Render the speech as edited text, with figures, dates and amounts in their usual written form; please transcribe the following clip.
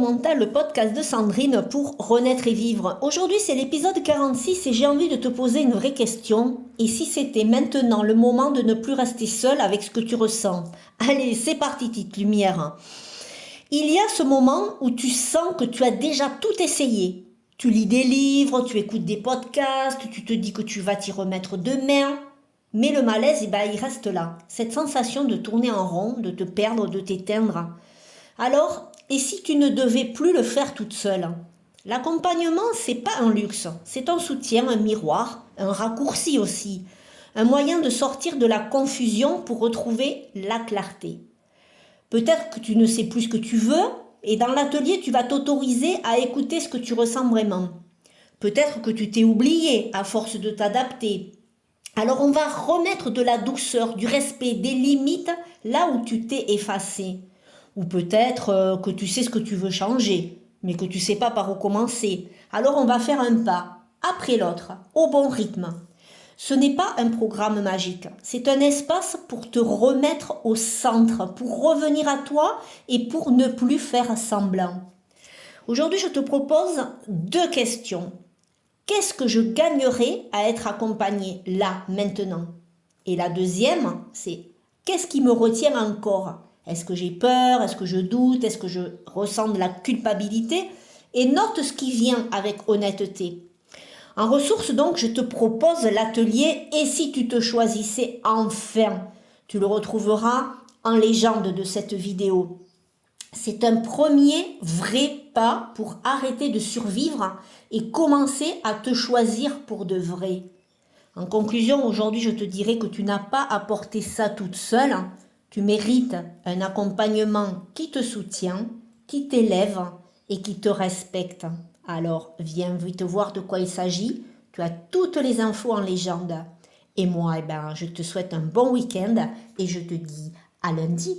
mental, le podcast de Sandrine pour renaître et vivre. Aujourd'hui, c'est l'épisode 46 et j'ai envie de te poser une vraie question. Et si c'était maintenant le moment de ne plus rester seul avec ce que tu ressens? Allez, c'est parti, petite lumière. Il y a ce moment où tu sens que tu as déjà tout essayé. Tu lis des livres, tu écoutes des podcasts, tu te dis que tu vas t'y remettre demain. Mais le malaise, il reste là. Cette sensation de tourner en rond, de te perdre, de t'éteindre. Alors, et si tu ne devais plus le faire toute seule? L'accompagnement, c'est pas un luxe, c'est un soutien, un miroir, un raccourci aussi, un moyen de sortir de la confusion pour retrouver la clarté. Peut-être que tu ne sais plus ce que tu veux, et dans l'atelier, tu vas t'autoriser à écouter ce que tu ressens vraiment. Peut-être que tu t'es oublié à force de t'adapter. Alors on va remettre de la douceur, du respect, des limites là où tu t'es effacé. Ou peut-être que tu sais ce que tu veux changer, mais que tu sais pas par où commencer. Alors on va faire un pas après l'autre, au bon rythme. Ce n'est pas un programme magique, c'est un espace pour te remettre au centre, pour revenir à toi et pour ne plus faire semblant. Aujourd'hui, je te propose 2 questions. Qu'est-ce que je gagnerais à être accompagnée là, maintenant? Et la deuxième, c'est qu'est-ce qui me retient encore? Est-ce que j'ai peur? Est-ce que je doute? Est-ce que je ressens de la culpabilité? Et note ce qui vient avec honnêteté. En ressources, donc, je te propose l'atelier « Et si tu te choisissais enfin ?» Tu le retrouveras en légende de cette vidéo. C'est un premier vrai pas pour arrêter de survivre et commencer à te choisir pour de vrai. En conclusion, aujourd'hui, je te dirais que tu n'as pas à porter ça toute seule. Tu mérites un accompagnement qui te soutient, qui t'élève et qui te respecte. Alors, viens vite voir de quoi il s'agit. Tu as toutes les infos en légende. Et moi, je te souhaite un bon week-end et je te dis à lundi.